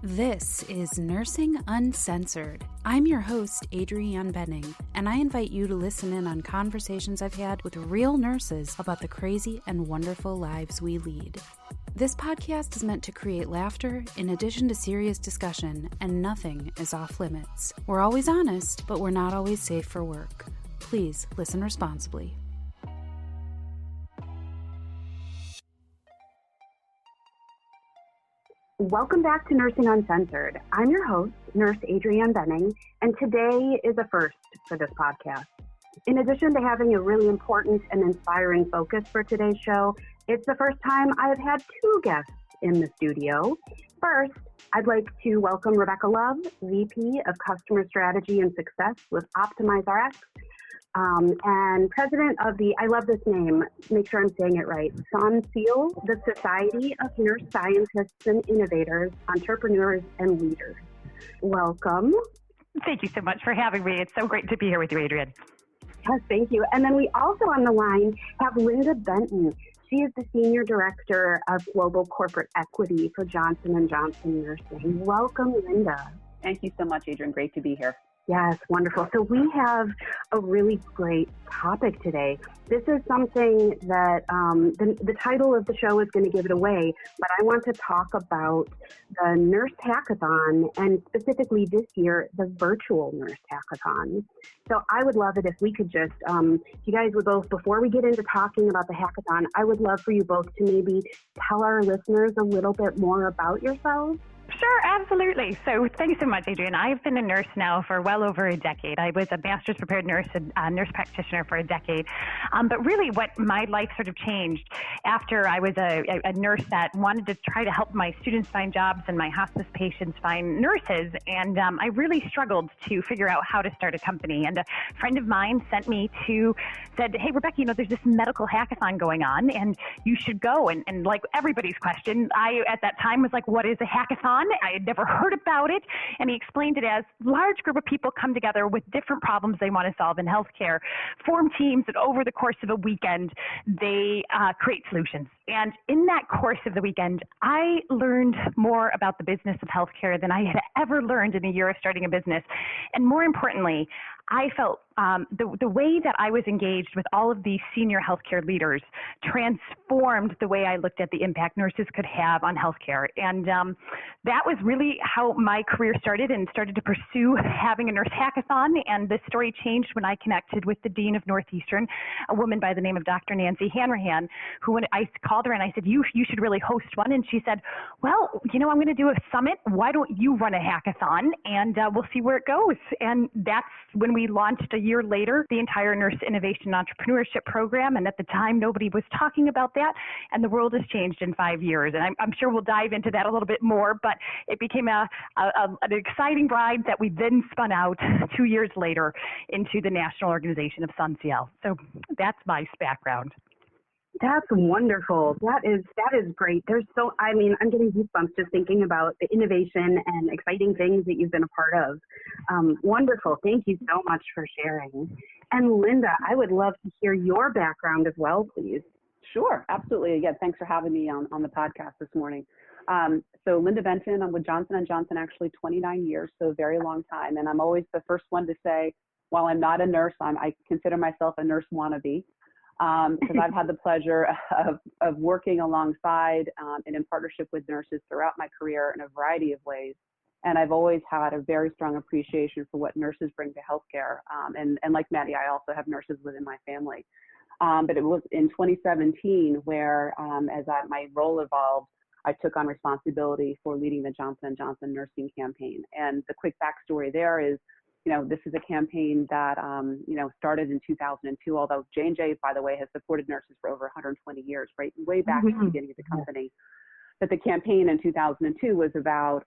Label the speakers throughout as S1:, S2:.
S1: This is Nursing Uncensored. I'm your host, Adrianne Benton, and I invite you to listen in on conversations I've had with real nurses about the crazy and wonderful lives we lead. This podcast is meant to create laughter in addition to serious discussion, and nothing is off limits. We're always honest, but we're not always safe for work. Please listen responsibly.
S2: Welcome back to Nursing Uncensored. I'm your host, Nurse Adrianne Benton, and today is a first for this podcast. In addition to having a really important and inspiring focus for today's show, it's the first time I have had two guests in the studio. First, I'd like to welcome Rebecca Love, VP of Customer Strategy and Success with OptimizeRx, and president of the, I love this name, make sure I'm saying it right, SONSIEL, the Society of Nurse Scientists and Innovators, Entrepreneurs and Leaders. Welcome.
S3: Thank you so much for having me. It's so great to be here with you, Adrianne.
S2: Yes, thank you. And then we also on the line have Lynda Benton. She is the Senior Director of Global Corporate Equity for Johnson & Johnson Nursing. Welcome, Lynda.
S4: Thank you so much, Adrianne. Great to be here.
S2: Yes, wonderful. So we have a really great topic today. This is something that the title of the show is going to give it away, but I want to talk about the Nurse Hackathon, and specifically this year, the virtual Nurse Hackathon. So I would love it if we could just, if you guys would both, before we get into talking about the hackathon, I would love for you both to maybe tell our listeners a little bit more about yourselves.
S3: Sure, absolutely. So thank you so much, Adrianne. I've been a nurse now for well over a decade. I was a master's prepared nurse and nurse practitioner for a decade. But really what my life sort of changed after I was a nurse that wanted to try to help my students find jobs and my hospice patients find nurses. And I really struggled to figure out how to start a company. And a friend of mine said, hey, Rebecca, there's this medical hackathon going on and you should go. And like everybody's question, I at that time was like, what is a hackathon? I had never heard about it, and he explained it as a large group of people come together with different problems they want to solve in healthcare, form teams, and over the course of a weekend, they create solutions. And in that course of the weekend, I learned more about the business of healthcare than I had ever learned in a year of starting a business. And more importantly, I felt the way that I was engaged with all of these senior healthcare leaders transformed the way I looked at the impact nurses could have on healthcare. And that was really how my career started, and started to pursue having a nurse hackathon. And the story changed when I connected with the Dean of Northeastern, a woman by the name of Dr. Nancy Hanrahan, who when I called her and I said, you should really host one. And she said, well, I'm going to do a summit. Why don't you run a hackathon and we'll see where it goes. And that's when we launched a year later the entire Nurse Innovation Entrepreneurship Program. And at the time, nobody was talking about that. And the world has changed in 5 years. And I'm sure we'll dive into that a little bit more, but it became an exciting ride that we then spun out 2 years later into the national organization of SONSIEL. So that's my background.
S2: That's wonderful. That is great. I'm getting goosebumps just thinking about the innovation and exciting things that you've been a part of. Wonderful. Thank you so much for sharing. And Lynda, I would love to hear your background as well, please.
S4: Sure, absolutely. Again, thanks for having me on the podcast this morning. So Lynda Benton, I'm with Johnson & Johnson actually 29 years, so a very long time. And I'm always the first one to say, while I'm not a nurse, I consider myself a nurse wannabe. Because I've had the pleasure of working alongside and in partnership with nurses throughout my career in a variety of ways. And I've always had a very strong appreciation for what nurses bring to healthcare. And like Maddie, I also have nurses within my family. But it was in 2017 where, my role evolved, I took on responsibility for leading the Johnson & Johnson nursing campaign. And the quick backstory there is, this is a campaign that, started in 2002, although J&J, by the way, has supported nurses for over 120 years, right? Way back at the beginning of the company. But the campaign in 2002 was about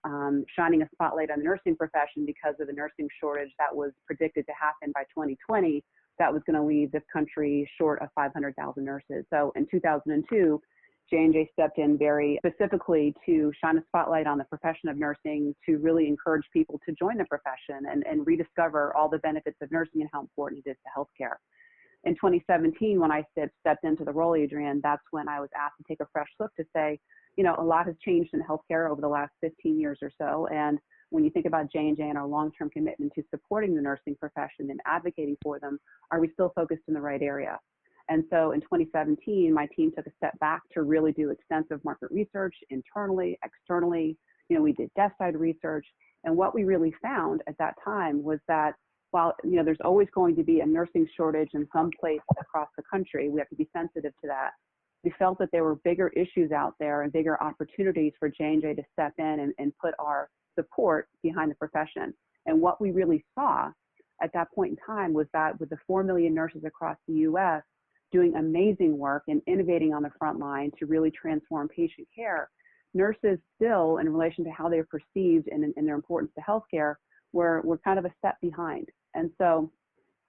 S4: shining a spotlight on the nursing profession because of the nursing shortage that was predicted to happen by 2020 that was going to leave this country short of 500,000 nurses. So in 2002, J&J stepped in very specifically to shine a spotlight on the profession of nursing, to really encourage people to join the profession and rediscover all the benefits of nursing and how important it is to healthcare. In 2017, when I stepped into the role, Adrianne, that's when I was asked to take a fresh look to say, a lot has changed in healthcare over the last 15 years or so. And when you think about J&J and our long-term commitment to supporting the nursing profession and advocating for them, are we still focused in the right area? And so in 2017, my team took a step back to really do extensive market research internally, externally. We did desk side research. And what we really found at that time was that while, there's always going to be a nursing shortage in some place across the country, we have to be sensitive to that. We felt that there were bigger issues out there and bigger opportunities for J&J to step in and put our support behind the profession. And what we really saw at that point in time was that with the 4 million nurses across the U.S. doing amazing work and innovating on the front line to really transform patient care, nurses still, in relation to how they're perceived and their importance to healthcare, were kind of a step behind. And so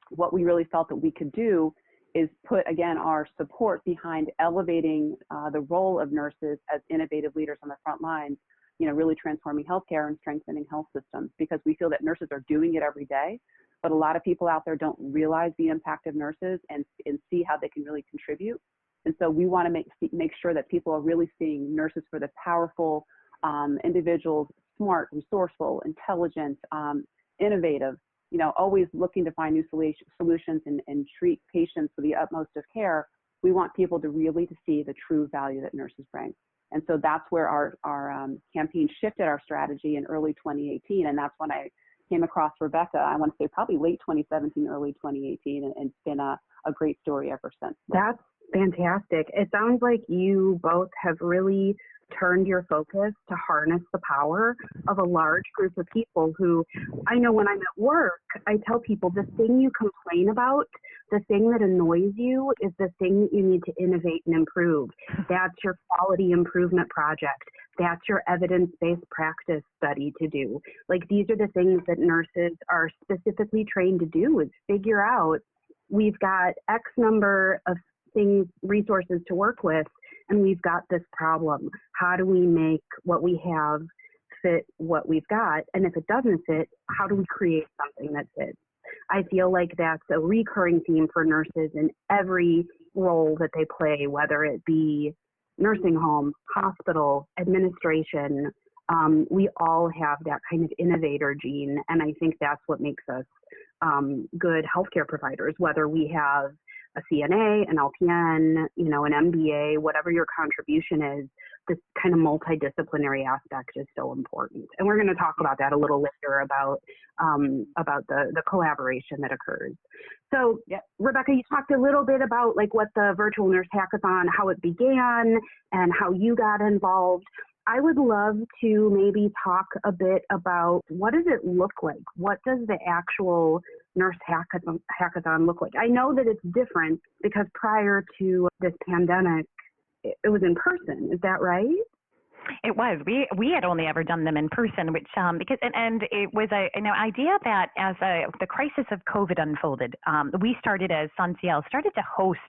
S4: what we really felt that we could do is put, again, our support behind elevating the role of nurses as innovative leaders on the front lines, really transforming healthcare and strengthening health systems, because we feel that nurses are doing it every day, but a lot of people out there don't realize the impact of nurses and see how they can really contribute. And so we want to make sure that people are really seeing nurses for the powerful individuals, smart, resourceful, intelligent, innovative, always looking to find new solutions and treat patients with the utmost of care. We want people to really see the true value that nurses bring. And so that's where our campaign shifted our strategy in early 2018. And that's when I came across Rebecca, I want to say probably late 2017, early 2018, and it's been a great story ever since.
S2: That's fantastic. It sounds like you both have really turned your focus to harness the power of a large group of people who, I know when I'm at work, I tell people the thing you complain about, the thing that annoys you is the thing that you need to innovate and improve. That's your quality improvement project. That's your evidence-based practice study to do. Like, these are the things that nurses are specifically trained to do, is figure out, we've got X number of things, resources to work with, and we've got this problem. How do we make what we have fit what we've got? And if it doesn't fit, how do we create something that fits? I feel like that's a recurring theme for nurses in every role that they play, whether it be nursing home, hospital, administration. We all have that kind of innovator gene, and I think that's what makes us good healthcare providers, whether we have a CNA, an LPN, an MBA, whatever your contribution is. This kind of multidisciplinary aspect is so important. And we're going to talk about that a little later about the collaboration that occurs. So, Rebecca, you talked a little bit about like what the Virtual Nurse Hackathon, how it began and how you got involved. I would love to maybe talk a bit about what does it look like? What does the actual Nurse Hackathon look like? I know that it's different because prior to this pandemic, it was in person. Is that right?
S3: It was. We had only ever done them in person, which because it was an idea that as the crisis of COVID unfolded, we started as SONSIEL started to host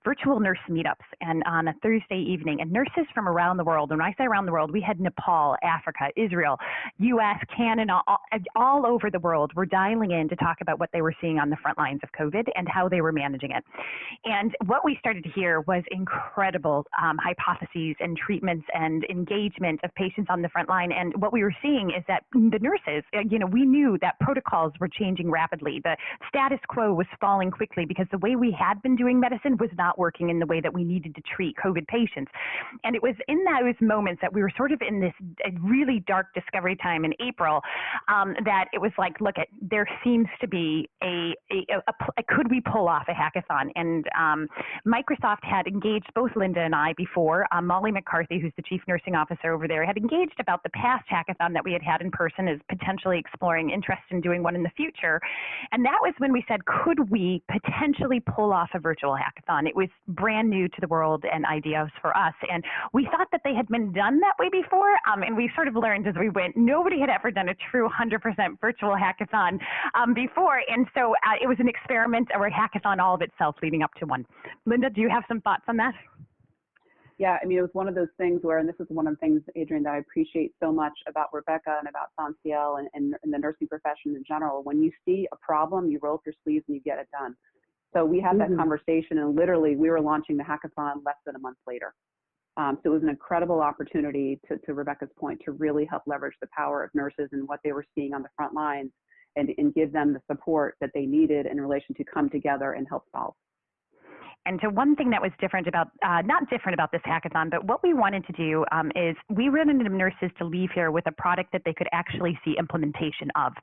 S3: virtual nurse meetups and on a Thursday evening, and nurses from around the world. And when I say around the world, we had Nepal, Africa, Israel, U.S., Canada, all over the world were dialing in to talk about what they were seeing on the front lines of COVID and how they were managing it. And what we started to hear was incredible hypotheses and treatments and engagement of patients on the front line. And what we were seeing is that the nurses, we knew that protocols were changing rapidly. The status quo was falling quickly because the way we had been doing medicine was not working in the way that we needed to treat COVID patients. And it was in those moments that we were sort of in this really dark discovery time in April that it was like, look, there seems to be could we pull off a hackathon? And Microsoft had engaged both Lynda and I before. Molly McCarthy, who's the chief nursing officer over there, had engaged about the past hackathon that we had in person as potentially exploring interest in doing one in the future. And that was when we said, could we potentially pull off a virtual hackathon? It was brand new to the world and ideas for us. And we thought that they had been done that way before. And we sort of learned as we went, nobody had ever done a true 100% virtual hackathon before. And so it was an experiment or a hackathon all of itself leading up to one. Lynda, do you have some thoughts on that?
S4: Yeah, I mean, it was one of those things where, and this is one of the things, Adrianne, that I appreciate so much about Rebecca and about SONSIEL and the nursing profession in general. When you see a problem, you roll up your sleeves and you get it done. So we had that conversation, and literally we were launching the hackathon less than a month later. So it was an incredible opportunity, to Rebecca's point, to really help leverage the power of nurses and what they were seeing on the front lines, and give them the support that they needed in relation to come together and help solve.
S3: And so one thing that was different about, not different about this hackathon, but what we wanted to do is we wanted nurses to leave here with a product that they could actually see implementation of.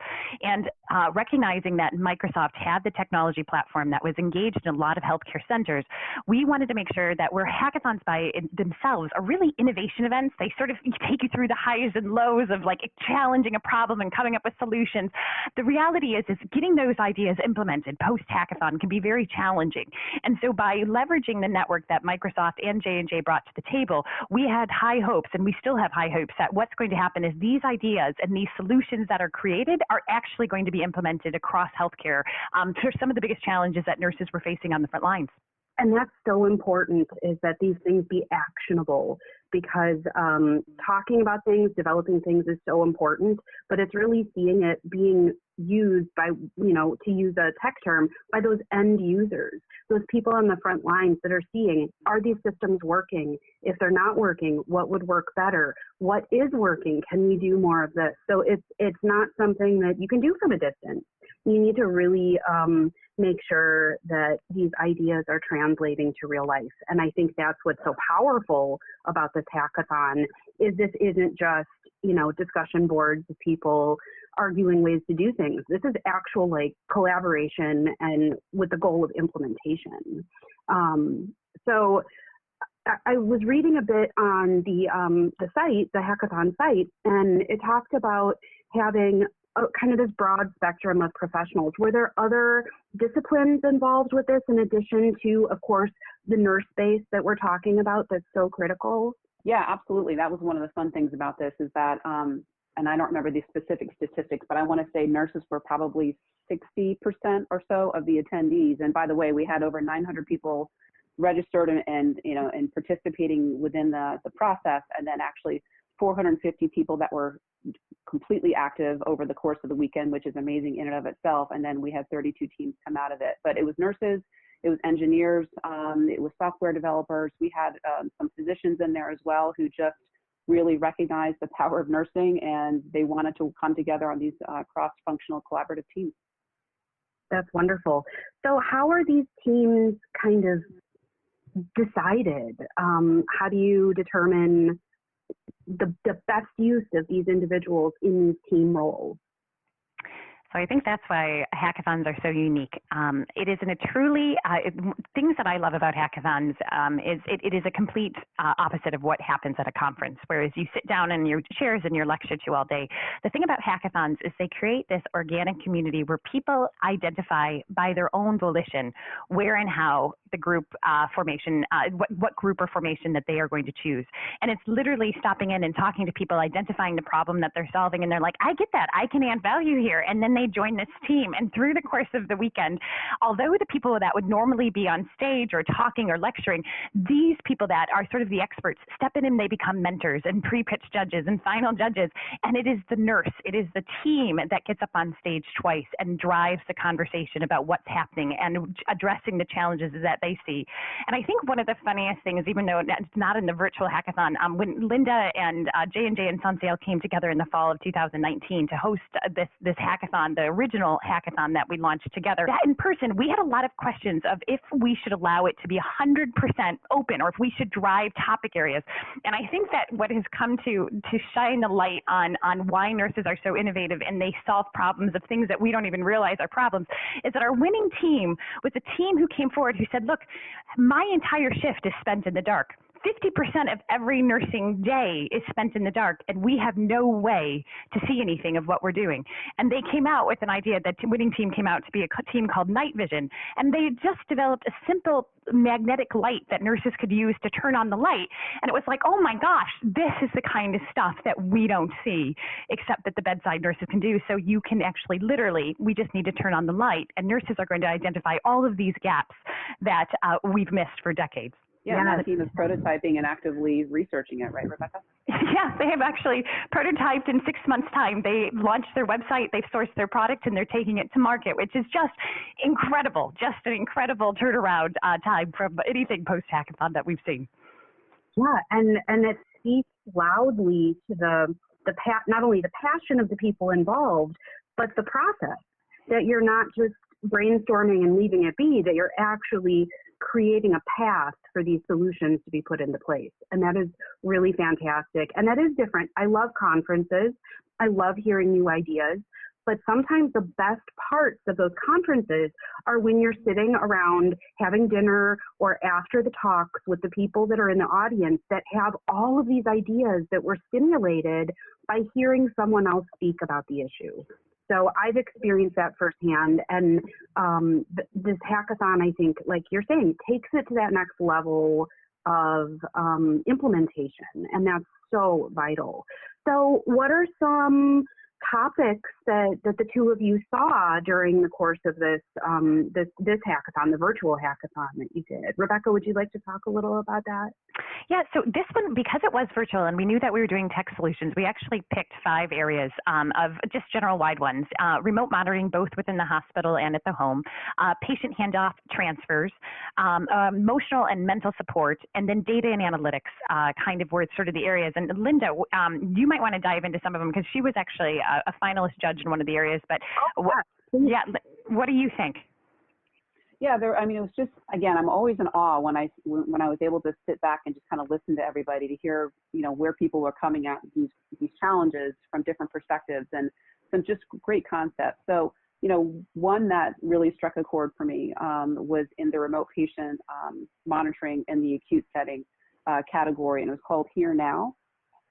S3: And recognizing that Microsoft had the technology platform that was engaged in a lot of healthcare centers, we wanted to make sure that where hackathons by themselves are really innovation events. They sort of take you through the highs and lows of like challenging a problem and coming up with solutions. The reality is getting those ideas implemented post-hackathon can be very challenging. And so by leveraging the network that Microsoft and J&J brought to the table, we had high hopes, and we still have high hopes, that what's going to happen is these ideas and these solutions that are created are actually going to be implemented across healthcare for some of the biggest challenges that nurses were facing on the front lines.
S2: And that's so important, is that these things be actionable, because talking about things, developing things is so important, but it's really seeing it being used by, to use a tech term, by those end users, those people on the front lines that are seeing, are these systems working? If they're not working, what would work better? What is working? Can we do more of this? So it's not something that you can do from a distance. You need to really make sure that these ideas are translating to real life. And I think that's what's so powerful about this hackathon, is this isn't just, discussion boards of people arguing ways to do things. This is actual collaboration, and with the goal of implementation. So I was reading a bit on the site, the hackathon site, and it talked about having kind of this broad spectrum of professionals. Were there other disciplines involved with this, in addition to, of course, the nurse space that we're talking about that's so critical?
S4: Yeah, absolutely. That was one of the fun things about this, is that, and I don't remember the specific statistics, but I want to say nurses were probably 60% or so of the attendees. And by the way, we had over 900 people registered and participating within the process, and then actually 450 people that were completely active over the course of the weekend, which is amazing in and of itself. And then we had 32 teams come out of it. But it was nurses, it was engineers, it was software developers. We had some physicians in there as well, who just really recognized the power of nursing, and they wanted to come together on these cross-functional collaborative teams.
S2: That's wonderful. So how are these teams kind of decided? How do you determine the best use of these individuals in these team roles?
S3: So I think that's why hackathons are so unique. It is in a truly, things that I love about hackathons is it is a complete opposite of what happens at a conference, whereas you sit down in your chairs and you're lectured to all day. The thing about hackathons is they create this organic community where people identify by their own volition where and how the group formation, what group or formation that they are going to choose. And it's literally stopping in and talking to people, identifying the problem that they're solving, and they're like, I get that, I can add value here. And then they join this team. And through the course of the weekend, although the people that would normally be on stage or talking or lecturing, these people that are sort of the experts step in and they become mentors and pre-pitch judges and final judges. And it is the nurse, it is the team that gets up on stage twice and drives the conversation about what's happening and addressing the challenges that they see. And I think one of the funniest things, even though it's not in the virtual hackathon, when Lynda and J&J and SONSIEL came together in the fall of 2019 to host this hackathon, the original hackathon that we launched together, that in person, we had a lot of questions of if we should allow it to be 100% open, or if we should drive topic areas. And I think that what has come to shine the light on why nurses are so innovative and they solve problems of things that we don't even realize are problems, is that our winning team was a team who came forward who said, look, my entire shift is spent in the dark. 50% of every nursing day is spent in the dark, and we have no way to see anything of what we're doing. And they came out with an idea, that winning team came out to be a team called Night Vision, and they just developed a simple magnetic light that nurses could use to turn on the light. And it was like, oh my gosh, this is the kind of stuff that we don't see, except that the bedside nurses can do. So you can actually literally, we just need to turn on the light, and nurses are going to identify all of these gaps that we've missed for decades.
S4: Yeah, and that team is prototyping and actively researching it, right, Rebecca?
S3: Yeah, they have actually prototyped in 6 months' time. They launched their website, they've sourced their product, and they're taking it to market, which is just incredible, just an incredible turnaround time from anything post-hackathon that we've seen.
S2: Yeah, and it speaks loudly to not only the passion of the people involved, but the process, that you're not just brainstorming and leaving it be, that you're actually creating a path for these solutions to be put into place. And that is really fantastic. And that is different. I love conferences. I love hearing new ideas. But sometimes the best parts of those conferences are when you're sitting around having dinner or after the talks with the people that are in the audience that have all of these ideas that were stimulated by hearing someone else speak about the issue. So I've experienced that firsthand. And this hackathon, I think, like you're saying, takes it to that next level of implementation. And that's so vital. So what are some topics that the two of you saw during the course of this hackathon, the virtual hackathon that you did? Rebecca, would you like to talk a little about that?
S3: Yeah, so this one, because it was virtual and we knew that we were doing tech solutions, we actually picked 5 areas of just general wide ones: remote monitoring, both within the hospital and at the home, patient handoff transfers, emotional and mental support, and then data and analytics kind of were sort of the areas. And Lynda, you might want to dive into some of them because she was actually a finalist judge in one of the areas. But what do you think?
S4: Yeah, it was just, again, I'm always in awe when I was able to sit back and just kind of listen to everybody to hear, where people were coming at these challenges from different perspectives and some just great concepts. So, one that really struck a chord for me was in the remote patient monitoring in the acute setting category, and it was called Here Now.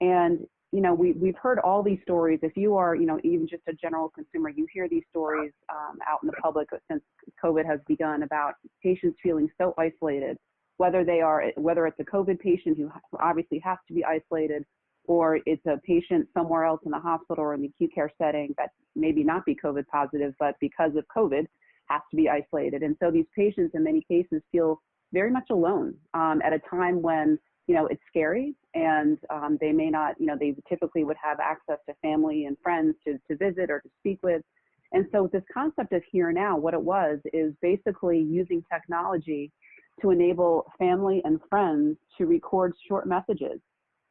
S4: And we've heard all these stories. If you are, even just a general consumer, you hear these stories out in the public since COVID has begun about patients feeling so isolated, whether it's a COVID patient who obviously has to be isolated, or it's a patient somewhere else in the hospital or in the acute care setting that maybe not be COVID positive, but because of COVID has to be isolated. And so these patients in many cases feel very much alone at a time when it's scary, and they may not, they typically would have access to family and friends to visit or to speak with. And so this concept of Here Now, what it was is basically using technology to enable family and friends to record short messages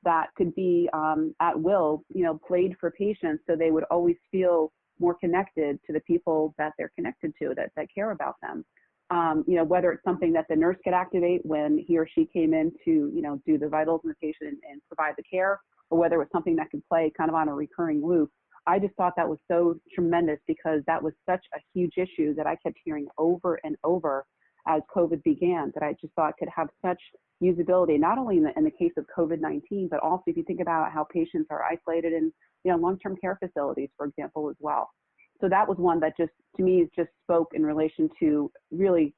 S4: that could be at will, played for patients, so they would always feel more connected to the people that they're connected to, that care about them. Whether it's something that the nurse could activate when he or she came in to, do the vitals in the patient and provide the care, or whether it was something that could play kind of on a recurring loop. I just thought that was so tremendous because that was such a huge issue that I kept hearing over and over as COVID began, that I just thought could have such usability, not only in the case of COVID-19, but also if you think about how patients are isolated in, long-term care facilities, for example, as well. So that was one that just, to me, just spoke in relation to really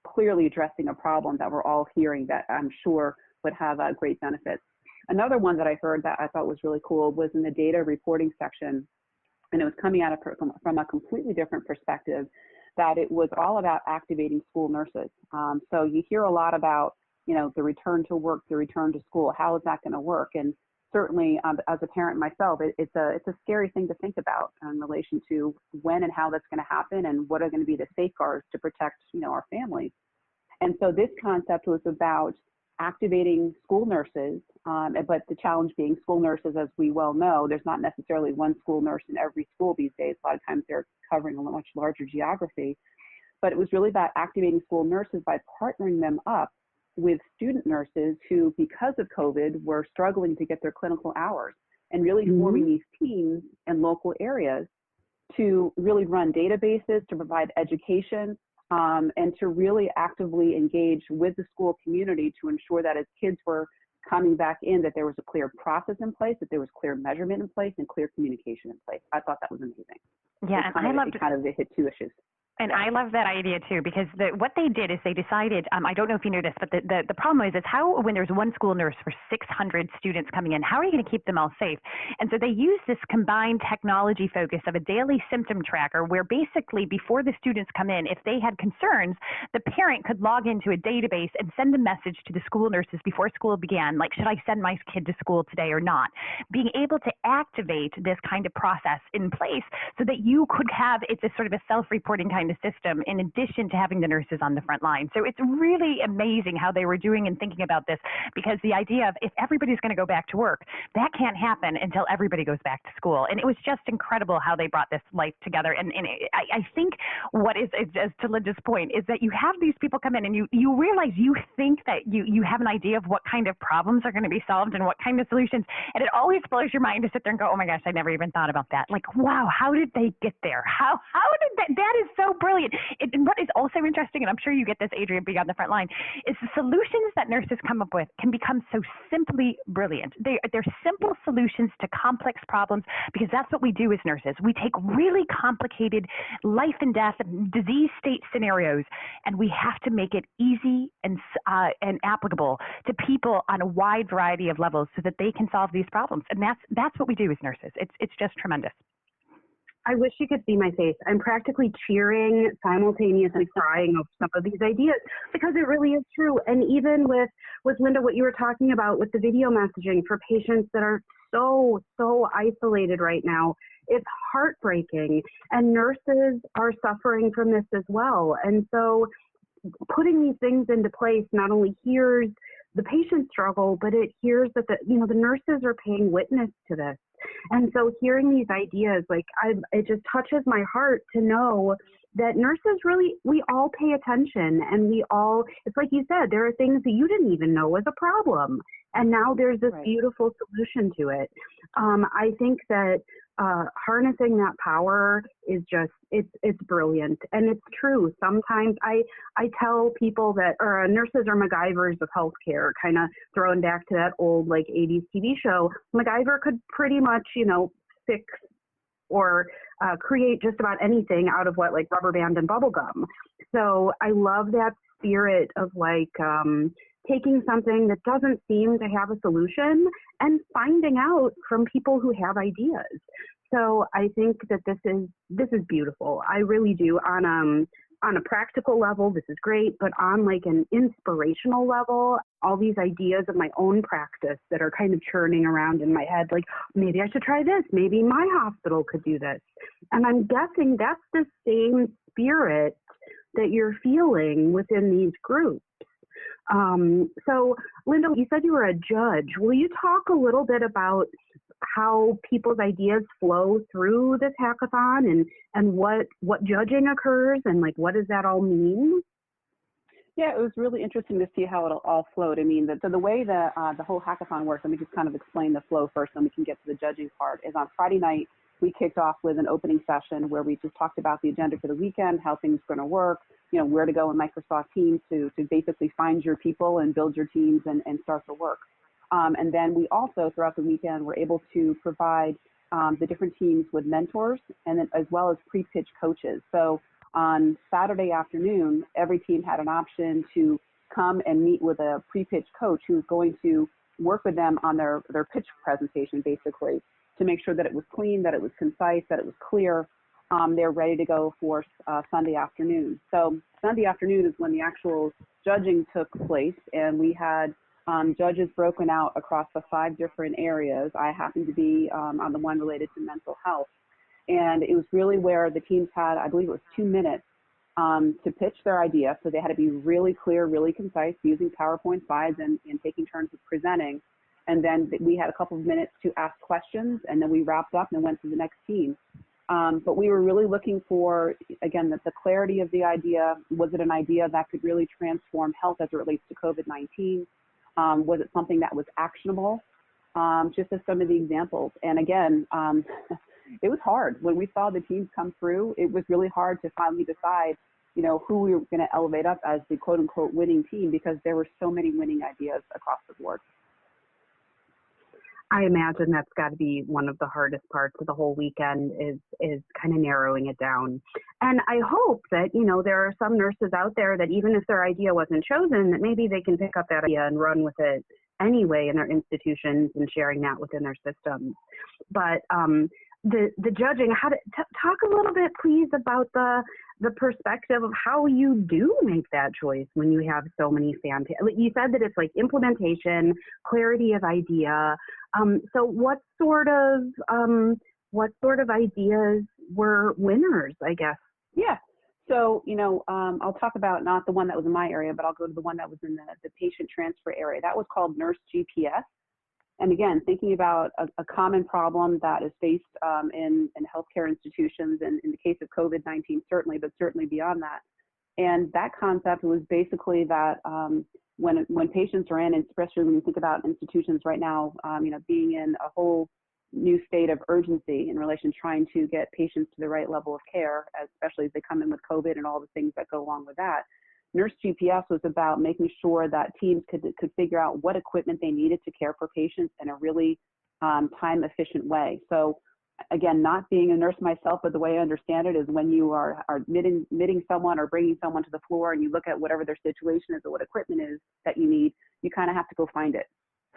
S4: clearly addressing a problem that we're all hearing that I'm sure would have great benefits. Another one that I heard that I thought was really cool was in the data reporting section, and it was coming at it from a completely different perspective, that it was all about activating school nurses. So you hear a lot about, the return to work, the return to school. How is that going to work? And certainly, as a parent myself, it's a scary thing to think about in relation to when and how that's going to happen and what are going to be the safeguards to protect, our families. And so this concept was about activating school nurses, but the challenge being school nurses, as we well know, there's not necessarily one school nurse in every school these days. A lot of times they're covering a much larger geography. But it was really about activating school nurses by partnering them up with student nurses who, because of COVID, were struggling to get their clinical hours, and really forming these teams in local areas to really run databases, to provide education, and to really actively engage with the school community to ensure that as kids were coming back in, that there was a clear process in place, that there was clear measurement in place, and clear communication in place. I thought that was amazing.
S3: Yeah, and I loved it.
S4: It hit 2 issues.
S3: And I love that idea too, because what they did is they decided, I don't know if you knew this, but the problem is how, when there's one school nurse for 600 students coming in, how are you going to keep them all safe? And so they used this combined technology focus of a daily symptom tracker, where basically before the students come in, if they had concerns, the parent could log into a database and send a message to the school nurses before school began, like, should I send my kid to school today or not? Being able to activate this kind of process in place so that you could have, it's a sort of a self-reporting kind the system in addition to having the nurses on the front line. So it's really amazing how they were doing and thinking about this, because the idea of if everybody's going to go back to work, that can't happen until everybody goes back to school. And it was just incredible how they brought this life together. And I think what is, as to Lynda's point, is that you have these people come in and you realize you think that you have an idea of what kind of problems are going to be solved and what kind of solutions. And it always blows your mind to sit there and go, oh my gosh, I never even thought about that. Like, wow, how did they get there? How did that is so brilliant. And what is also interesting, and I'm sure you get this, Adrianne, being on the front line, is the solutions that nurses come up with can become so simply brilliant. They're simple solutions to complex problems, because that's what we do as nurses. We take really complicated life and death and disease state scenarios, and we have to make it easy and applicable to people on a wide variety of levels so that they can solve these problems. And that's what we do as nurses. It's just tremendous.
S2: I wish you could see my face. I'm practically cheering, simultaneously crying over some of these ideas, because it really is true. And even with Lynda, what you were talking about with the video messaging for patients that are so isolated right now, it's heartbreaking. And nurses are suffering from this as well. And so putting these things into place not only hears the patient struggle, but it hears that the nurses are paying witness to this. And so hearing these ideas, it just touches my heart to know that nurses really, we all pay attention, and it's like you said, there are things that you didn't even know was a problem. And now there's this beautiful solution to it. I think that harnessing that power is just, it's brilliant. And it's true. Sometimes I tell people that nurses are MacGyvers of healthcare, kind of thrown back to that old 80s TV show. MacGyver could pretty much, fix or create just about anything out of rubber band and bubble gum. So I love that spirit of taking something that doesn't seem to have a solution and finding out from people who have ideas. So I think that this is beautiful. I really do. On a practical level, this is great, but on an inspirational level, all these ideas of my own practice that are kind of churning around in my head, maybe I should try this, maybe my hospital could do this. And I'm guessing that's the same spirit that you're feeling within these groups. So Lynda, you said you were a judge. Will you talk a little bit about how people's ideas flow through this hackathon and what judging occurs and what does that all mean?
S4: Yeah, it was really interesting to see how it all flowed. I mean, the way that the whole hackathon works, let me just kind of explain the flow first, then we can get to the judging part, is on Friday night, we kicked off with an opening session where we just talked about the agenda for the weekend, how things are going to work, where to go in Microsoft Teams to basically find your people and build your teams and start the work. And then we also, throughout the weekend, were able to provide the different teams with mentors, and then as well as pre-pitch coaches. So on Saturday afternoon, every team had an option to come and meet with a pre-pitch coach who's going to work with them on their pitch presentation, basically, to make sure that it was clean, that it was concise, that it was clear. They're ready to go for Sunday afternoon. So Sunday afternoon is when the actual judging took place, and we had judges broken out across the 5 different areas. I happened to be on the one related to mental health. And it was really where the teams had, I believe it was 2 minutes to pitch their idea. So they had to be really clear, really concise, using PowerPoint slides and taking turns of presenting. And then we had a couple of minutes to ask questions, and then we wrapped up and went to the next team. But we were really looking for, again, the clarity of the idea. Was it an idea that could really transform health as it relates to COVID-19? Was it something that was actionable? Just as some of the examples. And again, it was hard. When we saw the teams come through, it was really hard to finally decide, who we were going to elevate up as the quote unquote winning team, because there were so many winning ideas across the board.
S2: I imagine that's got to be one of the hardest parts of the whole weekend is kind of narrowing it down. And I hope that, there are some nurses out there that even if their idea wasn't chosen, that maybe they can pick up that idea and run with it anyway in their institutions and sharing that within their systems. But the judging, talk a little bit, please, about the perspective of how you do make that choice when you have so many you said that it's implementation, clarity of idea. So what sort of ideas were winners, I guess?
S4: Yeah. So, I'll talk about not the one that was in my area, but I'll go to the one that was in the patient transfer area. That was called Nurse GPS. And again, thinking about a common problem that is faced in healthcare institutions, and in the case of COVID-19, certainly, but certainly beyond that. And that concept was basically that when patients are in, especially when you think about institutions right now, being in a whole new state of urgency in relation to trying to get patients to the right level of care, especially as they come in with COVID and all the things that go along with that. Nurse GPS was about making sure that teams could figure out what equipment they needed to care for patients in a really time efficient way. So again, not being a nurse myself, but the way I understand it is when you are admitting someone or bringing someone to the floor and you look at whatever their situation is or what equipment is that you need, you kind of have to go find it.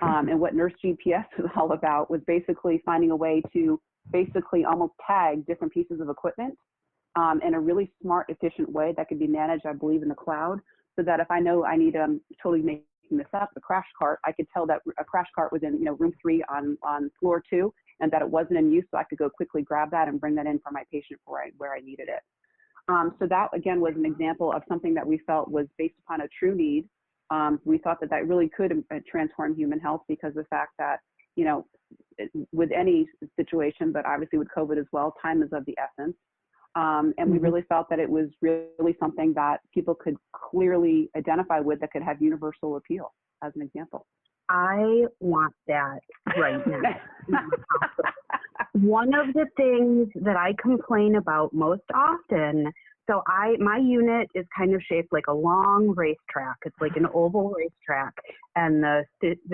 S4: And what Nurse GPS was all about was basically finding a way to basically almost tag different pieces of equipment in a really smart, efficient way that could be managed, I believe, in the cloud, so that if I know I need, totally making this up, a crash cart, I could tell that a crash cart was in room 3 on floor 2, and that it wasn't in use, so I could go quickly grab that and bring that in for my patient where I needed it. So that, again, was an example of something that we felt was based upon a true need. We thought that really could transform human health because of the fact that, with any situation, but obviously with COVID as well, time is of the essence. And we really felt that it was really something that people could clearly identify with that could have universal appeal, as an example.
S2: I want that right now. One of the things that I complain about most often, so my unit is kind of shaped like a long racetrack. It's like an oval racetrack, and the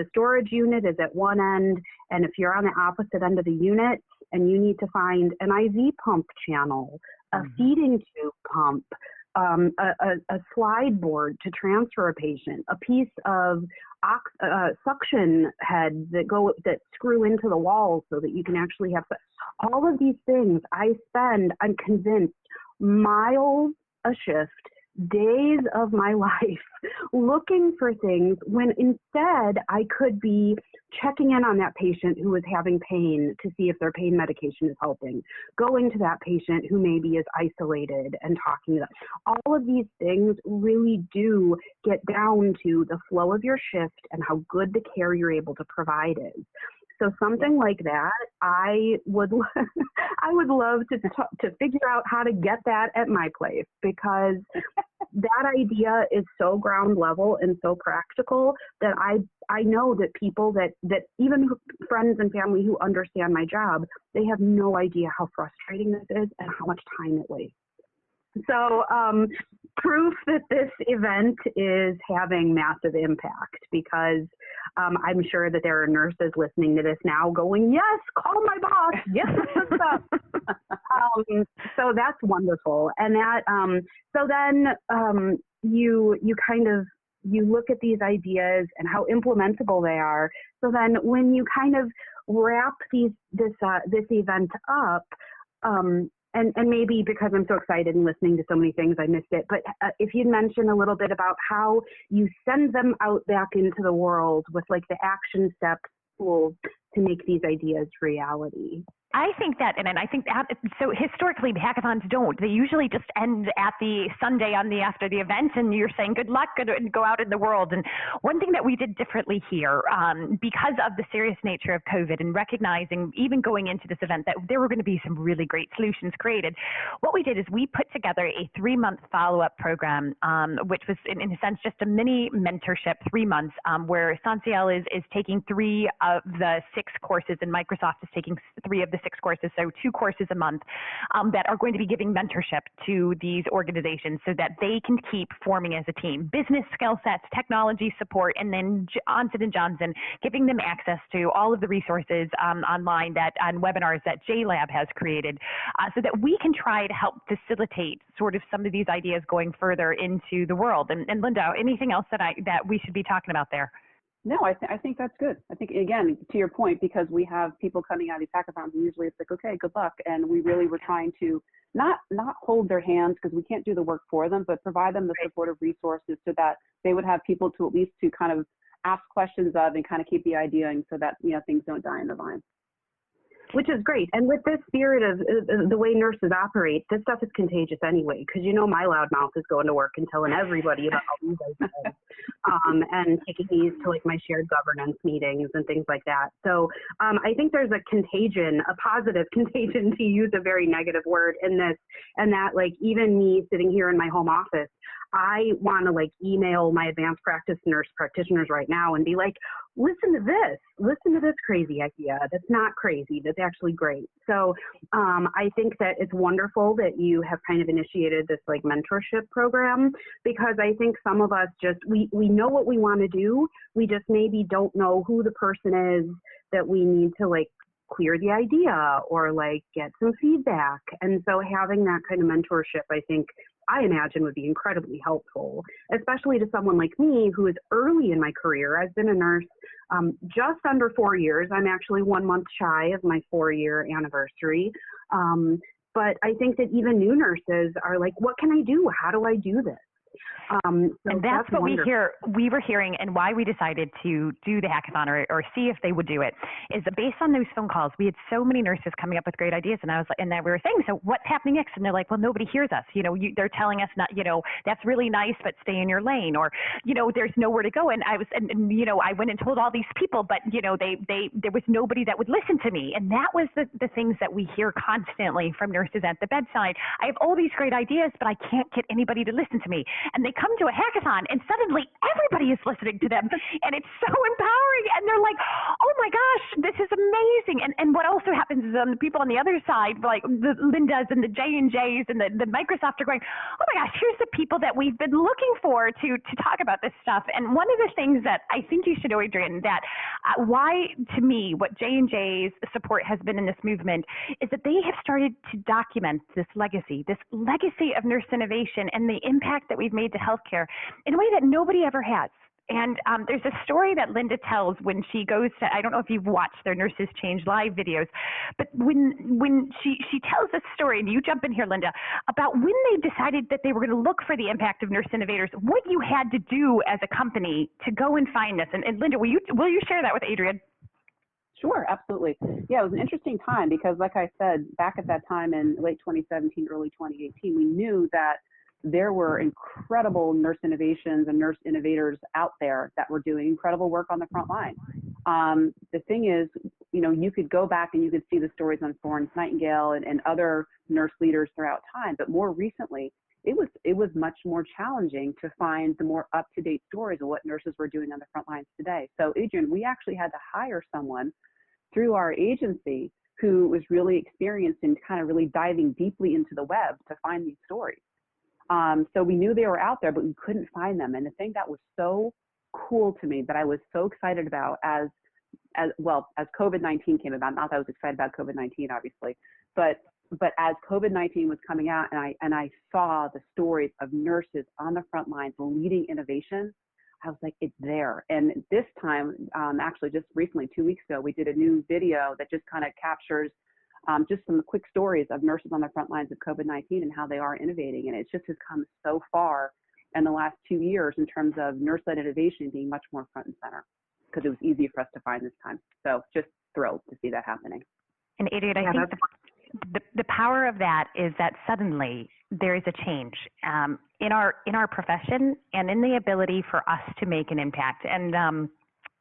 S2: storage unit is at one end. And if you're on the opposite end of the unit and you need to find an IV pump channel, a feeding tube pump, a slide board to transfer a patient, a piece of suction heads that screw into the walls so that you can actually have all of these things. I'm convinced, miles a shift, days of my life looking for things when instead I could be checking in on that patient who is having pain to see if their pain medication is helping, going to that patient who maybe is isolated and talking to them. All of these things really do get down to the flow of your shift and how good the care you're able to provide is. So something like that, I would love to figure out how to get that at my place, because that idea is so ground level and so practical that I know that people that even friends and family who understand my job, they have no idea how frustrating this is and how much time it wastes. So proof that this event is having massive impact, because I'm sure that there are nurses listening to this now going, yes, call my boss. Yes, what's up? So that's wonderful. And that, so then you look at these ideas and how implementable they are. So then when you kind of wrap this event up, and maybe because I'm so excited and listening to so many things, I missed it. But if you'd mention a little bit about how you send them out back into the world with like the action steps, tools to make these ideas reality.
S3: I think that, and I think that, so historically hackathons don't. They usually just end at the Sunday after the event, and you're saying good luck and go out in the world. And one thing that we did differently here, because of the serious nature of COVID and recognizing even going into this event that there were going to be some really great solutions created, what we did is we put together a 3-month follow-up program, which was in a sense just a mini mentorship, 3 months, where SONSIEL is taking 3 of the 6 courses and Microsoft is taking 3 of the 6 courses, so 2 courses a month that are going to be giving mentorship to these organizations so that they can keep forming as a team. Business skill sets, technology support, and then Johnson & Johnson giving them access to all of the resources online and webinars that JLab has created so that we can try to help facilitate sort of some of these ideas going further into the world. And Lynda, anything else that we should be talking about there?
S4: No, I think that's good. I think, again, to your point, because we have people coming out of these hackathons, and usually it's like, okay, good luck. And we really were trying to not hold their hands, because we can't do the work for them, but provide them the supportive resources so that they would have people to at least to kind of ask questions of and kind of keep the idea, and so that, things don't die in the vine.
S2: which is great. And with this spirit of the way nurses operate, this stuff is contagious anyway, because my loud mouth is going to work and telling everybody about all these ideas, and taking these to like my shared governance meetings and things like that. So I think there's a contagion, a positive contagion, to use a very negative word in this, and that like even me sitting here in my home office, I want to like email my advanced practice nurse practitioners right now and be like, listen to this crazy idea. That's not crazy. That's actually great. So I think that it's wonderful that you have kind of initiated this like mentorship program, because I think some of us just, we know what we want to do. We just maybe don't know who the person is that we need to like clear the idea or like get some feedback. And so having that kind of mentorship, I imagine would be incredibly helpful, especially to someone like me who is early in my career. I've been a nurse just under 4 years. I'm actually 1 month shy of my 4-year anniversary. But I think that even new nurses are like, what can I do? How do I do this?
S3: And that's what we were hearing, and why we decided to do the hackathon or see if they would do it, is that based on those phone calls, we had so many nurses coming up with great ideas, and I was like, and then we were saying, so what's happening next? And they're like, well, nobody hears us. They're telling us not, that's really nice, but stay in your lane, or, there's nowhere to go. And I went and told all these people, but there was nobody that would listen to me. And that was the things that we hear constantly from nurses at the bedside. I have all these great ideas, but I can't get anybody to listen to me. And they come to a hackathon and suddenly everybody is listening to them, and it's so empowering, and they're like, oh my gosh, this is amazing. And what also happens is the people on the other side, like the Lyndas and the J&Js and the Microsoft, are going, oh my gosh, here's the people that we've been looking for to talk about this stuff. And one of the things that I think you should know, Adrianne, that why, to me, what J&J's support has been in this movement is that they have started to document this legacy of nurse innovation and the impact that we've made to healthcare in a way that nobody ever has. And there's a story that Lynda tells when she goes to, I don't know if you've watched their Nurses Change live videos, but when she tells this story, and you jump in here, Lynda, about when they decided that they were going to look for the impact of nurse innovators, what you had to do as a company to go and find this. And Lynda, will you share that with Adrianne?
S4: Sure, absolutely. Yeah, it was an interesting time because, like I said, back at that time in late 2017, early 2018, we knew that there were incredible nurse innovations and nurse innovators out there that were doing incredible work on the front line. The thing is, you could go back and you could see the stories on Florence Nightingale and other nurse leaders throughout time, but more recently, it was much more challenging to find the more up-to-date stories of what nurses were doing on the front lines today. So, Adrianne, we actually had to hire someone through our agency who was really experienced in kind of really diving deeply into the web to find these stories. So we knew they were out there, but we couldn't find them. And the thing that was so cool to me, that I was so excited about as COVID-19 came about, not that I was excited about COVID-19, obviously, but as COVID-19 was coming out and I saw the stories of nurses on the front lines leading innovation, I was like, it's there. And this time, actually just recently, 2 weeks ago, we did a new video that just kind of captures just some quick stories of nurses on the front lines of COVID-19 and how they are innovating. And it just has come so far in the last 2 years in terms of nurse-led innovation being much more front and center, because it was easy for us to find this time. So just thrilled to see that happening.
S3: And Adrianne, I think the power of that is that suddenly there is a change in our profession and in the ability for us to make an impact. And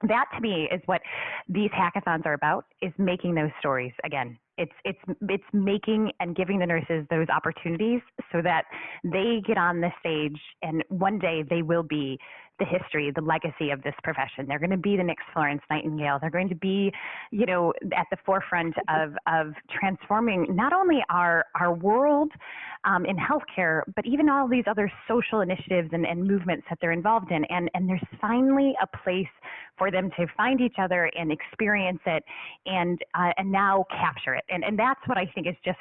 S3: that to me is what these hackathons are about, is making those stories again. It's making and giving the nurses those opportunities so that they get on the stage and one day they will be the history, the legacy of this profession. They're going to be the next Florence Nightingale. They're going to be, at the forefront of transforming not only our world in healthcare, but even all these other social initiatives and movements that they're involved in. And there's finally a place for them to find each other and experience it and now capture it. And that's what I think is just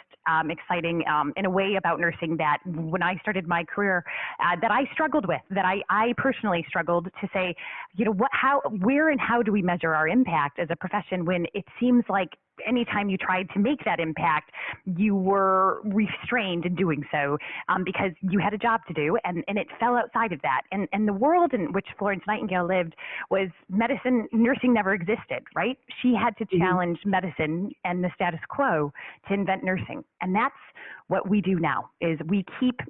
S3: exciting in a way about nursing, that when I started my career, that I struggled with, that I personally struggled to say, where and how do we measure our impact as a profession when it seems like anytime you tried to make that impact, you were restrained in doing so because you had a job to do, and it fell outside of that. And the world in which Florence Nightingale lived was medicine, nursing never existed, right? She had to challenge medicine and the status quo to invent nursing. And that's what we do now, is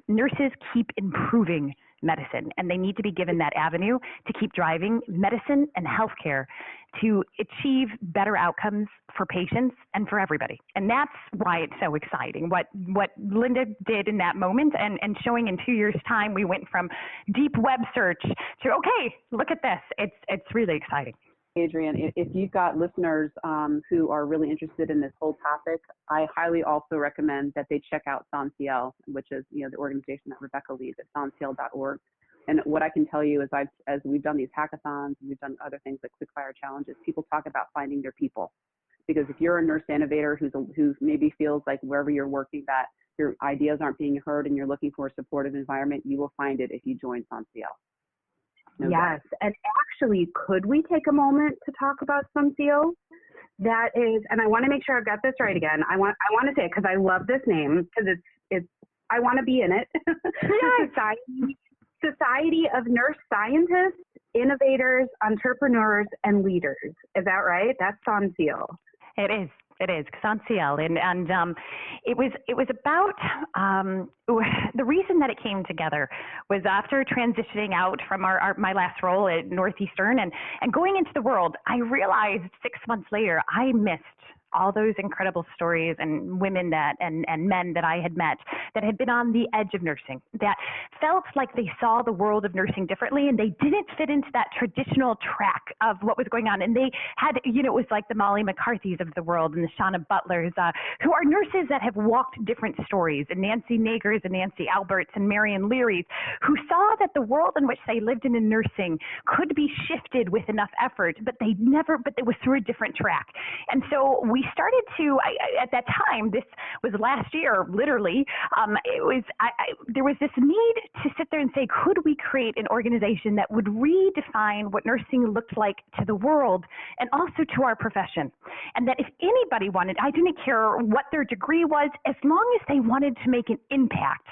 S3: nurses keep improving medicine, and they need to be given that avenue to keep driving medicine and healthcare to achieve better outcomes for patients and for everybody. And that's why it's so exciting. What Lynda did in that moment, and showing in 2 years' time, we went from deep web search to, okay, look at this. It's really exciting.
S4: Adrianne, if you've got listeners who are really interested in this whole topic, I highly also recommend that they check out SONSIEL, which is the organization that Rebecca leads at sonsiel.org. And what I can tell you is as we've done these hackathons, we've done other things like quickfire challenges, people talk about finding their people. Because if you're a nurse innovator who maybe feels like wherever you're working that your ideas aren't being heard and you're looking for a supportive environment, you will find it if you join SONSIEL. No
S2: yes, doubt. And actually, could we take a moment to talk about SONSIEL? That is, and I want to make sure I've got this right again. I want to say it because I love this name, because it's I want to be in it. Society of Nurse Scientists, Innovators, Entrepreneurs, and Leaders. Is that right? That's SONSIEL.
S3: It is. It is SONSIEL, and it was about the reason that it came together was after transitioning out from my last role at Northeastern and going into the world. I realized 6 months later I missed all those incredible stories and women and men that I had met that had been on the edge of nursing, that felt like they saw the world of nursing differently, and they didn't fit into that traditional track of what was going on. And they had, it was like the Molly McCarthys of the world and the Shauna Butlers, who are nurses that have walked different stories, and Nancy Nagers and Nancy Alberts and Marion Leary's, who saw that the world in which they lived in nursing could be shifted with enough effort, but it was through a different track. And so we started to, at that time, this was last year, literally, there was this need to sit there and say, could we create an organization that would redefine what nursing looked like to the world and also to our profession? And that if anybody wanted, I didn't care what their degree was, as long as they wanted to make an impact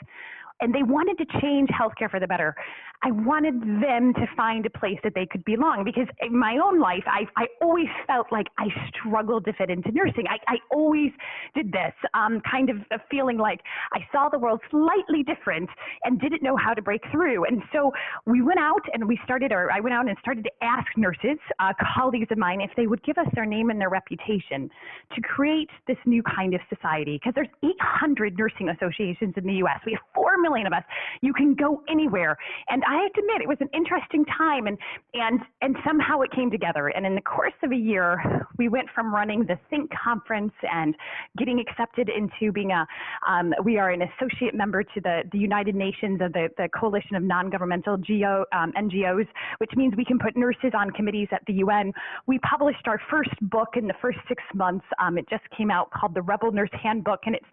S3: and they wanted to change healthcare for the better, I wanted them to find a place that they could belong. Because in my own life, I always felt like I struggled to fit into nursing. I always did this, kind of feeling like I saw the world slightly different and didn't know how to break through. And so we went out and I went out and started to ask nurses, colleagues of mine, if they would give us their name and their reputation to create this new kind of society. Because there's 800 nursing associations in the U.S. We have 4 million of us. You can go anywhere. And I have to admit, it was an interesting time, and somehow it came together. And in the course of a year, we went from running the Think conference and getting accepted into being we are an associate member to the United Nations of the Coalition of Non-Governmental NGOs, which means we can put nurses on committees at the UN. We published our first book in the first 6 months. It just came out, called The Rebel Nurse Handbook, and it's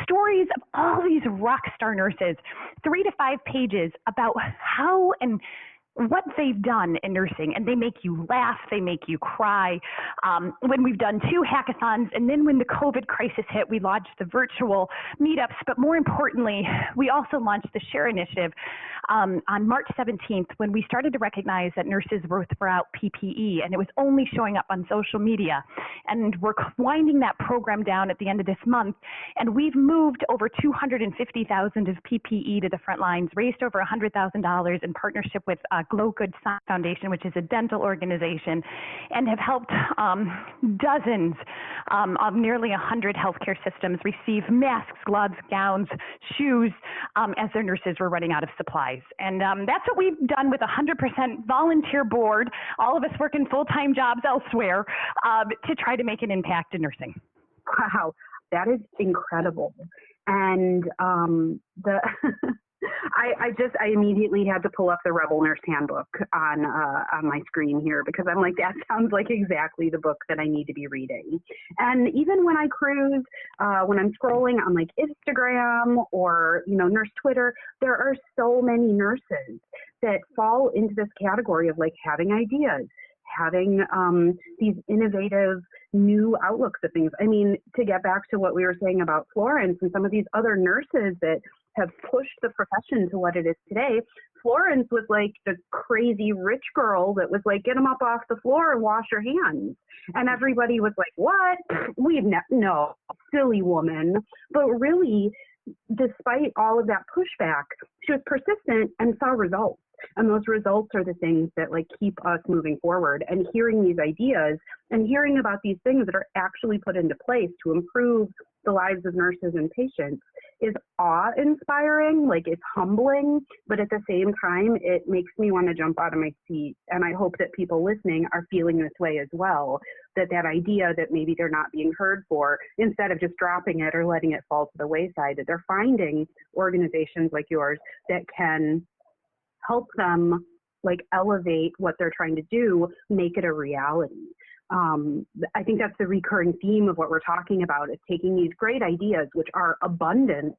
S3: stories of all these rock star nurses, 3 to 5 pages about how and what they've done in nursing, and they make you laugh, they make you cry. When we've done 2 hackathons, and then when the COVID crisis hit, we launched the virtual Meetups, but more importantly, we also launched the Share Initiative on March 17th, when we started to recognize that nurses were without PPE, and it was only showing up on social media. And we're winding that program down at the end of this month, and we've moved over 250,000 of PPE to the front lines, raised over $100,000 in partnership with Glow Good Foundation, which is a dental organization, and have helped dozens of nearly 100 healthcare systems receive masks, gloves, gowns, shoes as their nurses were running out of supplies. And that's what we've done with 100% volunteer board, all of us working full-time jobs elsewhere, to try to make an impact in nursing.
S2: Wow, that is incredible. And I immediately had to pull up the Rebel Nurse Handbook on my screen here, because I'm like, that sounds like exactly the book that I need to be reading. And even when I cruise, when I'm scrolling on like Instagram or, nurse Twitter, there are so many nurses that fall into this category of like having ideas, having these innovative new outlooks of things. I mean, to get back to what we were saying about Florence and some of these other nurses that have pushed the profession to what it is today, Florence was like the crazy rich girl that was like, get them up off the floor and wash your hands. And everybody was like, what? No, silly woman. But really, despite all of that pushback, she was persistent and saw results. And those results are the things that like keep us moving forward. And hearing these ideas and hearing about these things that are actually put into place to improve the lives of nurses and patients is awe-inspiring, like it's humbling, but at the same time, it makes me want to jump out of my seat. And I hope that people listening are feeling this way as well, that idea that maybe they're not being heard for, instead of just dropping it or letting it fall to the wayside, that they're finding organizations like yours that can help them like elevate what they're trying to do, make it a reality. I think that's the recurring theme of what we're talking about, is taking these great ideas, which are abundant,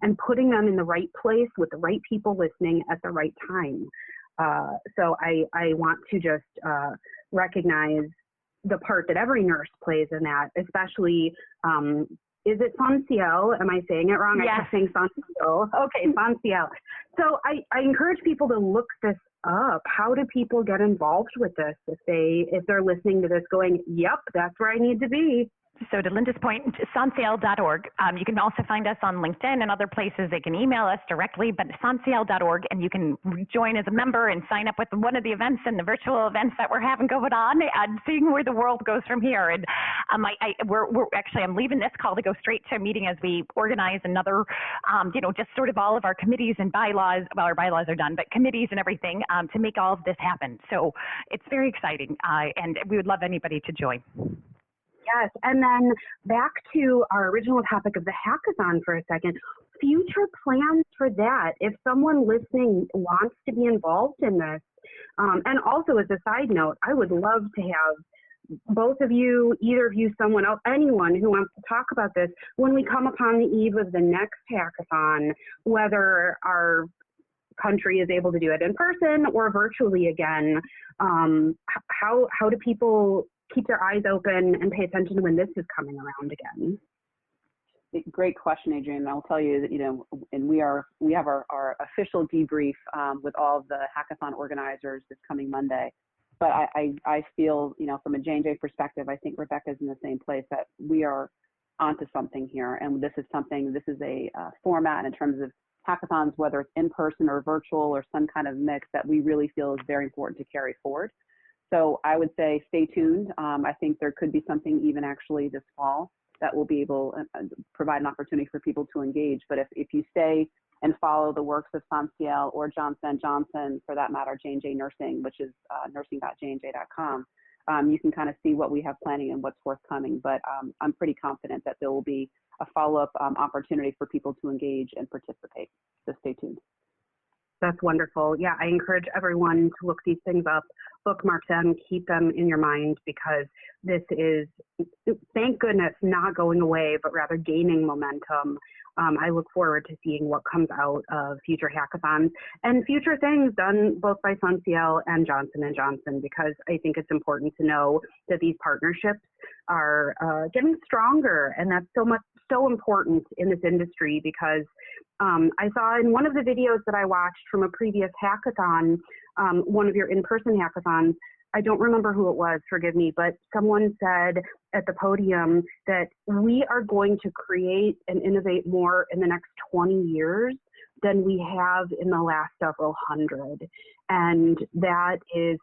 S2: and putting them in the right place with the right people listening at the right time. So I want to just recognize the part that every nurse plays in that, especially, is it SONSIEL? Am I saying it wrong?
S3: Yes.
S2: I kept saying SONSIEL. Okay, SONSIEL. So I encourage people to look this up. How do people get involved with this if they're listening to this going, yep, that's where I need to be?
S3: So to Lynda's point, sonsiel.org. You can also find us on LinkedIn and other places. They can email us directly, but sonsiel.org, and you can join as a member and sign up with one of the events and the virtual events that we're having going on, and seeing where the world goes from here. And I'm leaving this call to go straight to a meeting as we organize another, just sort of all of our committees and bylaws. Well, our bylaws are done, but committees and everything to make all of this happen. So it's very exciting, and we would love anybody to join.
S2: Yes, and then back to our original topic of the hackathon for a second, future plans for that. If someone listening wants to be involved in this, and also as a side note, I would love to have both of you, either of you, someone else, anyone who wants to talk about this when we come upon the eve of the next hackathon, whether our country is able to do it in person or virtually again. How do people keep their eyes open and pay attention when this is coming around again?
S4: Great question, Adrianne. I'll tell you that, and we have our official debrief with all of the hackathon organizers this coming Monday. But I feel, from a J&J perspective, I think Rebecca's in the same place, that we are onto something here. And this is a format in terms of hackathons, whether it's in person or virtual or some kind of mix, that we really feel is very important to carry forward. So I would say stay tuned. I think there could be something even actually this fall that will be able to provide an opportunity for people to engage. But if you stay and follow the works of SONSIEL or Johnson & Johnson, for that matter, J&J Nursing, which is nursing.jnj.com, you can kind of see what we have planning and what's forthcoming. But I'm pretty confident that there will be a follow-up opportunity for people to engage and participate. So stay tuned.
S2: That's wonderful. Yeah, I encourage everyone to look these things up, bookmark them, keep them in your mind, because this is, thank goodness, not going away, but rather gaining momentum. I look forward to seeing what comes out of future hackathons and future things done both by SONSIEL and Johnson & Johnson, because I think it's important to know that these partnerships are getting stronger, and that's so important in this industry, because I saw in one of the videos that I watched from a previous hackathon, one of your in-person hackathons, I don't remember who it was, forgive me, but someone said at the podium that we are going to create and innovate more in the next 20 years than we have in the last several hundred. And that is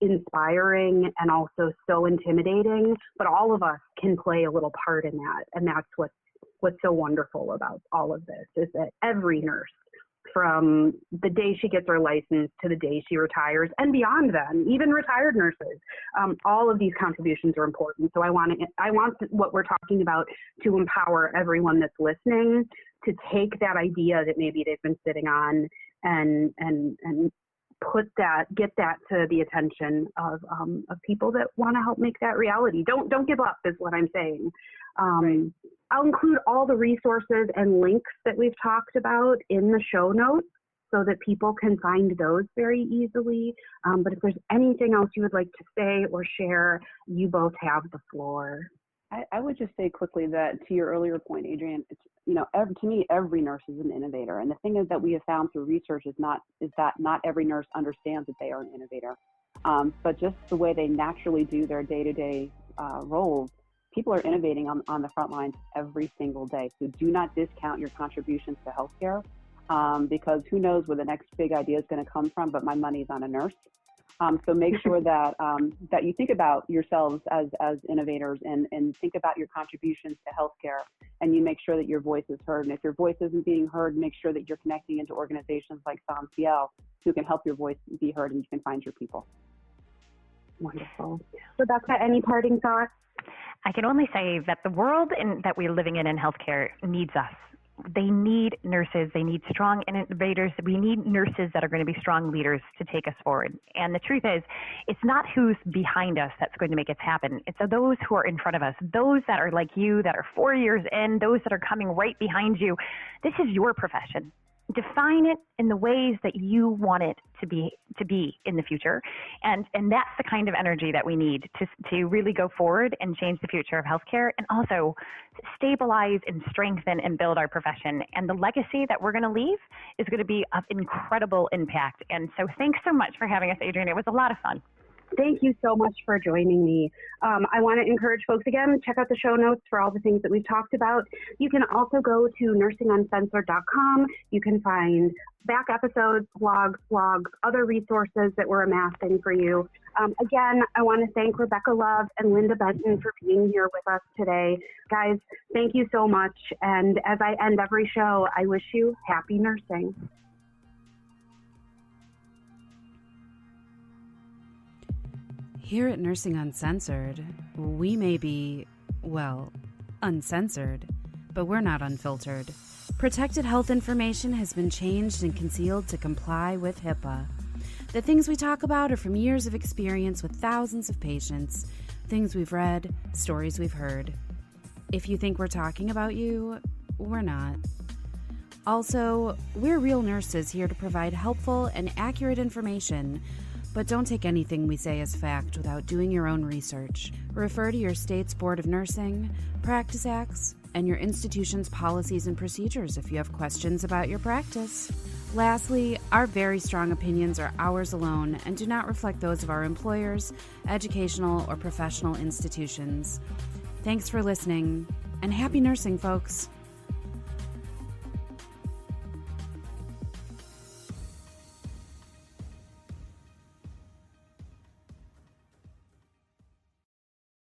S2: inspiring and also so intimidating, but all of us can play a little part in that. And that's what's so wonderful about all of this, is that every nurse, from the day she gets her license to the day she retires and beyond then, even retired nurses, all of these contributions are important. So I want what we're talking about to empower everyone that's listening to take that idea that maybe they've been sitting on and get that to the attention of people that want to help make that reality. Don't give up is what I'm saying. Right. I'll include all the resources and links that we've talked about in the show notes. so that people can find those very easily. But if there's anything else you would like to say or share, you both have the floor.
S4: I would just say quickly that to your earlier point, Adrianne, it's, to me, every nurse is an innovator. And the thing is that we have found through research is that not every nurse understands that they are an innovator. But just the way they naturally do their day-to-day roles, people are innovating on the front lines every single day. So do not discount your contributions to healthcare, because who knows where the next big idea is going to come from, but my money's on a nurse. So make sure that that you think about yourselves as innovators and think about your contributions to healthcare, and you make sure that your voice is heard. And if your voice isn't being heard, make sure that you're connecting into organizations like SONSIEL who can help your voice be heard, and you can find your people.
S2: Wonderful. Rebecca, any parting thoughts?
S3: I can only say that the world that we're living in healthcare needs us. They need nurses. They need strong innovators. We need nurses that are going to be strong leaders to take us forward. And the truth is, it's not who's behind us that's going to make it happen. It's those who are in front of us, those that are like you, that are 4 years in, those that are coming right behind you. This is your profession. Define it in the ways that you want it to be in the future. And that's the kind of energy that we need to really go forward and change the future of healthcare, and also stabilize and strengthen and build our profession. And the legacy that we're going to leave is going to be of incredible impact. And so thanks so much for having us, Adrianne. It was a lot of fun.
S2: Thank you so much for joining me. I want to encourage folks again, check out the show notes for all the things that we've talked about. You can also go to nursinguncensored.com. You can find back episodes, blogs, other resources that we're amassing for you. Again, I want to thank Rebecca Love and Lynda Benton for being here with us today. Guys, thank you so much. And as I end every show, I wish you happy nursing.
S1: Here at Nursing Uncensored, we may be, well, uncensored, but we're not unfiltered. Protected health information has been changed and concealed to comply with HIPAA. The things we talk about are from years of experience with thousands of patients, things we've read, stories we've heard. If you think we're talking about you, we're not. Also, we're real nurses here to provide helpful and accurate information. But don't take anything we say as fact without doing your own research. Refer to your state's Board of Nursing, Practice Acts, and your institution's policies and procedures if you have questions about your practice. Lastly, our very strong opinions are ours alone and do not reflect those of our employers, educational, or professional institutions. Thanks for listening, and happy nursing, folks.